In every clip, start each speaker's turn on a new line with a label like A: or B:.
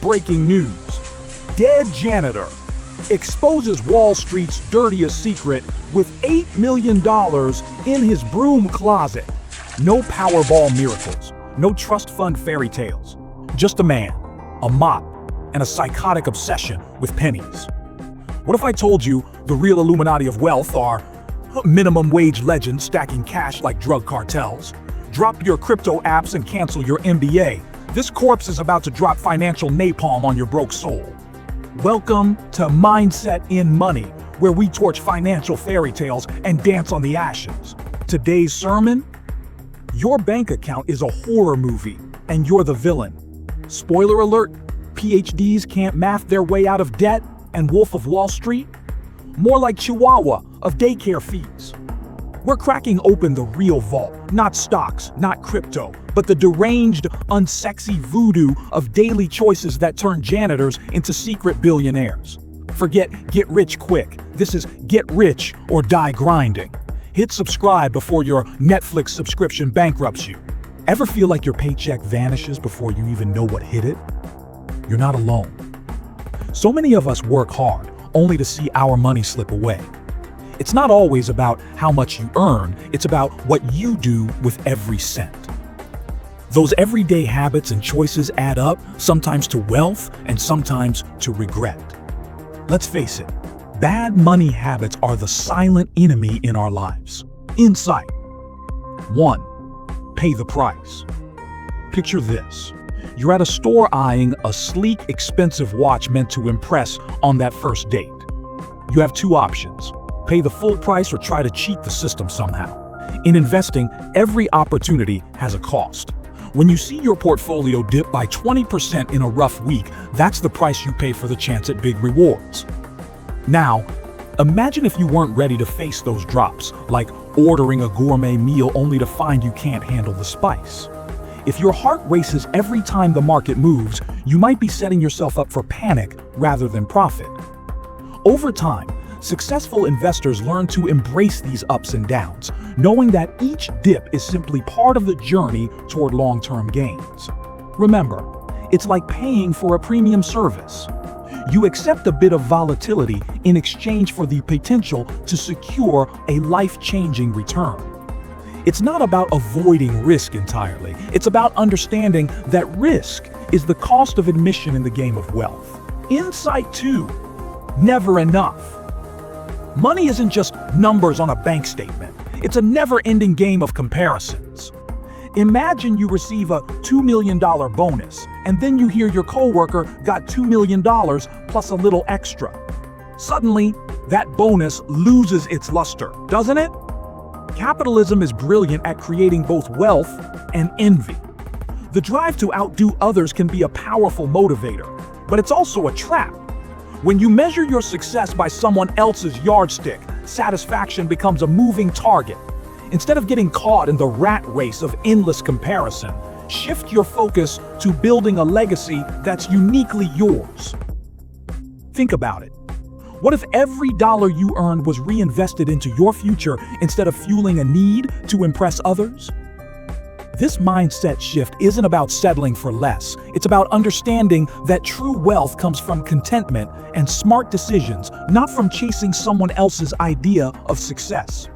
A: Breaking news. Dead janitor exposes Wall Street's dirtiest secret with $8 million in his broom closet. No Powerball miracles, no trust fund fairy tales. Just a man, a mop, and a psychotic obsession with pennies. What if I told you the real Illuminati of wealth are minimum wage legends stacking cash like drug cartels? Drop your crypto apps and cancel your MBA. This corpse is about to drop financial napalm on your broke soul. Welcome to Mindset in Money, where we torch financial fairy tales and dance on the ashes. Today's sermon: your bank account is a horror movie, and you're the villain. Spoiler alert, PhDs can't math their way out of debt, and Wolf of Wall Street? More like Chihuahua of daycare fees. We're cracking open the real vault, not stocks, not crypto, but the deranged, unsexy voodoo of daily choices that turn janitors into secret billionaires. Forget get rich quick. This is get rich or die grinding. Hit subscribe before your Netflix subscription bankrupts you. Ever feel like your paycheck vanishes before you even know what hit it? You're not alone. So many of us work hard, only to see our money slip away. It's not always about how much you earn, it's about what you do with every cent. Those everyday habits and choices add up, sometimes to wealth and sometimes to regret. Let's face it, bad money habits are the silent enemy in our lives. Insight. 1. Pay the price. Picture this. You're at a store eyeing a sleek, expensive watch meant to impress on that first date. You have two options: pay the full price or try to cheat the system somehow. In investing, every opportunity has a cost. When you see your portfolio dip by 20% in a rough week, that's the price you pay for the chance at big rewards. Now, imagine if you weren't ready to face those drops, like ordering a gourmet meal only to find you can't handle the spice. If your heart races every time the market moves, you might be setting yourself up for panic rather than profit. Over time, successful investors learn to embrace these ups and downs, knowing that each dip is simply part of the journey toward long-term gains. Remember, it's like paying for a premium service. You accept a bit of volatility in exchange for the potential to secure a life-changing return. It's not about avoiding risk entirely. It's about understanding that risk is the cost of admission in the game of wealth. Insight 2. Never enough. Money isn't just numbers on a bank statement. It's a never-ending game of comparisons. Imagine you receive a $2 million bonus, and then you hear your coworker got $2 million plus a little extra. Suddenly, that bonus loses its luster, doesn't it? Capitalism is brilliant at creating both wealth and envy. The drive to outdo others can be a powerful motivator, but it's also a trap. When you measure your success by someone else's yardstick, satisfaction becomes a moving target. Instead of getting caught in the rat race of endless comparison, shift your focus to building a legacy that's uniquely yours. Think about it. What if every dollar you earned was reinvested into your future instead of fueling a need to impress others? This mindset shift isn't about settling for less. It's about understanding that true wealth comes from contentment and smart decisions, not from chasing someone else's idea of success.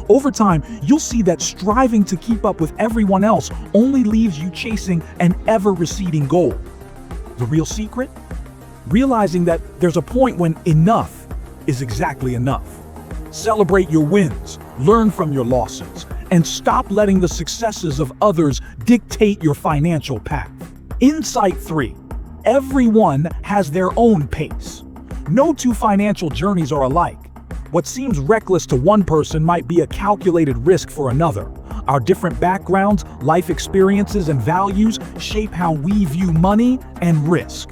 A: Over time, you'll see that striving to keep up with everyone else only leaves you chasing an ever-receding goal. The real secret? Realizing that there's a point when enough is exactly enough. Celebrate your wins, learn from your losses, and stop letting the successes of others dictate your financial path. Insight 3. Everyone has their own pace. No two financial journeys are alike. What seems reckless to one person might be a calculated risk for another. Our different backgrounds, life experiences, and values shape how we view money and risk.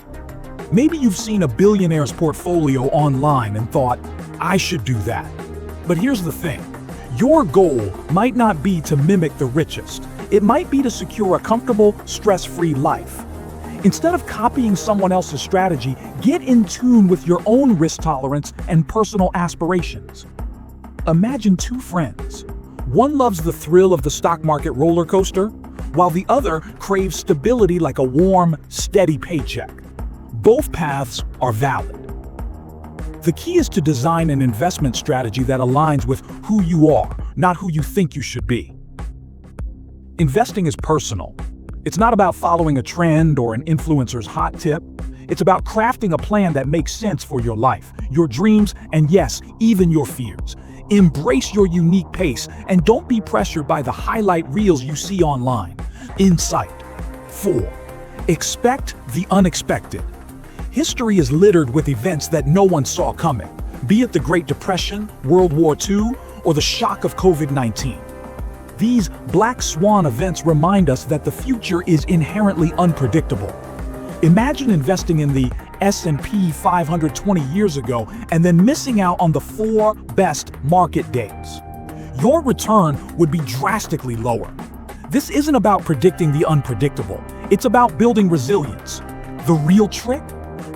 A: Maybe you've seen a billionaire's portfolio online and thought, I should do that. But here's the thing. Your goal might not be to mimic the richest. It might be to secure a comfortable, stress-free life. Instead of copying someone else's strategy, get in tune with your own risk tolerance and personal aspirations. Imagine two friends. One loves the thrill of the stock market roller coaster, while the other craves stability like a warm, steady paycheck. Both paths are valid. The key is to design an investment strategy that aligns with who you are, not who you think you should be. Investing is personal. It's not about following a trend or an influencer's hot tip. It's about crafting a plan that makes sense for your life, your dreams, and yes, even your fears. Embrace your unique pace and don't be pressured by the highlight reels you see online. Insight 4. Expect the unexpected. History is littered with events that no one saw coming, be it the Great Depression, World War II, or the shock of COVID-19. These black swan events remind us that the future is inherently unpredictable. Imagine investing in the S&P 500 20 years ago and then missing out on the 4 best market days. Your return would be drastically lower. This isn't about predicting the unpredictable. It's about building resilience. The real trick?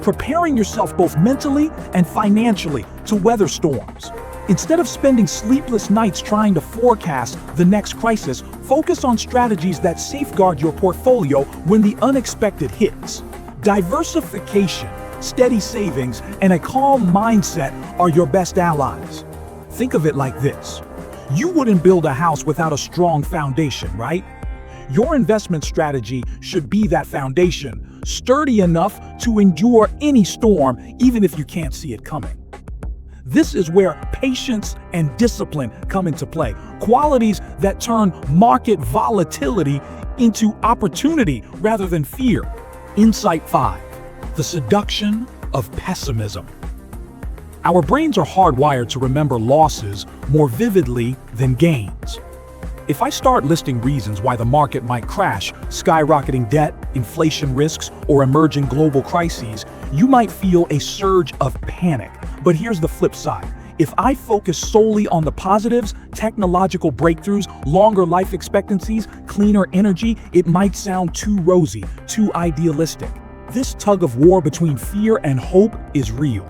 A: Preparing yourself both mentally and financially to weather storms. Instead of spending sleepless nights trying to forecast the next crisis, focus on strategies that safeguard your portfolio when the unexpected hits. Diversification, steady savings, and a calm mindset are your best allies. Think of it like this. You wouldn't build a house without a strong foundation, right? Your investment strategy should be that foundation, sturdy enough to endure any storm, even if you can't see it coming. This is where patience and discipline come into play, qualities that turn market volatility into opportunity rather than fear. Insight 5. The seduction of pessimism. Our brains are hardwired to remember losses more vividly than gains. If I start listing reasons why the market might crash, skyrocketing debt, inflation risks, or emerging global crises, you might feel a surge of panic. But here's the flip side. If I focus solely on the positives, technological breakthroughs, longer life expectancies, cleaner energy, it might sound too rosy, too idealistic. This tug of war between fear and hope is real.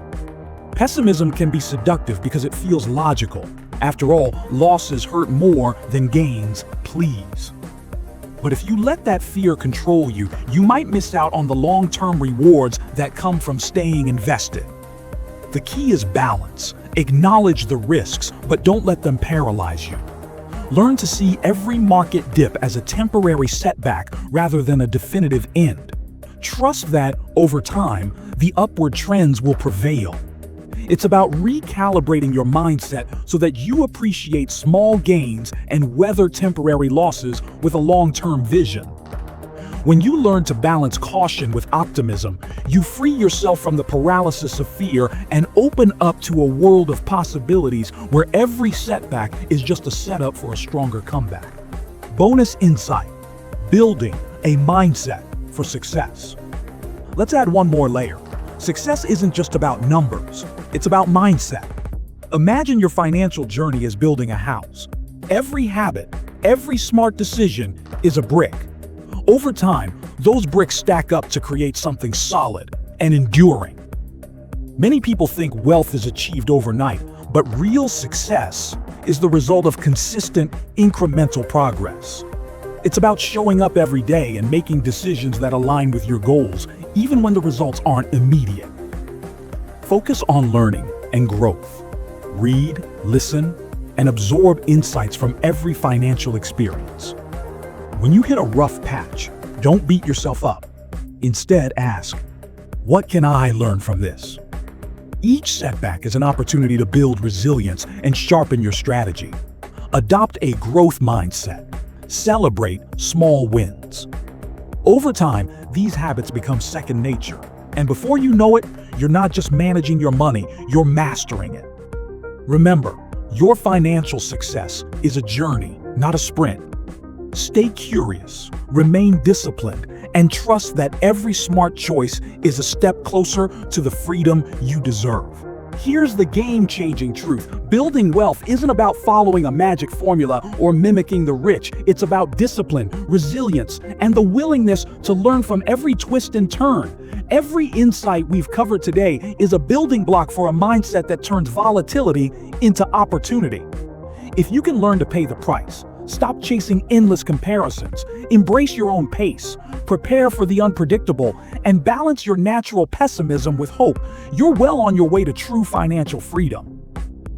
A: Pessimism can be seductive because it feels logical. After all, losses hurt more than gains, please. But if you let that fear control you, you might miss out on the long-term rewards that come from staying invested. The key is balance. Acknowledge the risks, but don't let them paralyze you. Learn to see every market dip as a temporary setback rather than a definitive end. Trust that, over time, the upward trends will prevail. It's about recalibrating your mindset so that you appreciate small gains and weather temporary losses with a long-term vision. When you learn to balance caution with optimism, you free yourself from the paralysis of fear and open up to a world of possibilities where every setback is just a setup for a stronger comeback. Bonus insight: building a mindset for success. Let's add one more layer. Success isn't just about numbers, it's about mindset. Imagine your financial journey as building a house. Every habit, every smart decision is a brick. Over time, those bricks stack up to create something solid and enduring. Many people think wealth is achieved overnight, but real success is the result of consistent, incremental progress. It's about showing up every day and making decisions that align with your goals, even when the results aren't immediate. Focus on learning and growth. Read, listen, and absorb insights from every financial experience. When you hit a rough patch, don't beat yourself up. Instead, ask, what can I learn from this? Each setback is an opportunity to build resilience and sharpen your strategy. Adopt a growth mindset. Celebrate small wins. Over time, these habits become second nature. And before you know it, you're not just managing your money, you're mastering it. Remember, your financial success is a journey, not a sprint. Stay curious, remain disciplined, and trust that every smart choice is a step closer to the freedom you deserve. Here's the game-changing truth. Building wealth isn't about following a magic formula or mimicking the rich. It's about discipline, resilience, and the willingness to learn from every twist and turn. Every insight we've covered today is a building block for a mindset that turns volatility into opportunity. If you can learn to pay the price, stop chasing endless comparisons, embrace your own pace, prepare for the unpredictable, and balance your natural pessimism with hope, you're well on your way to true financial freedom.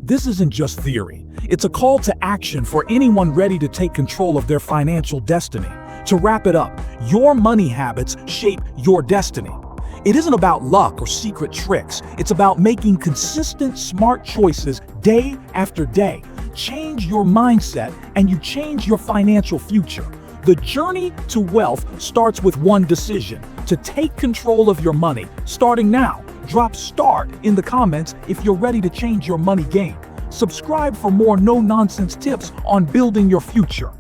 A: This isn't just theory. It's a call to action for anyone ready to take control of their financial destiny. To wrap it up, your money habits shape your destiny. It isn't about luck or secret tricks. It's about making consistent, smart choices day after day. Change your mindset and you change your financial future. The journey to wealth starts with one decision: to take control of your money. Starting now, drop START in the comments if you're ready to change your money game. Subscribe for more no-nonsense tips on building your future.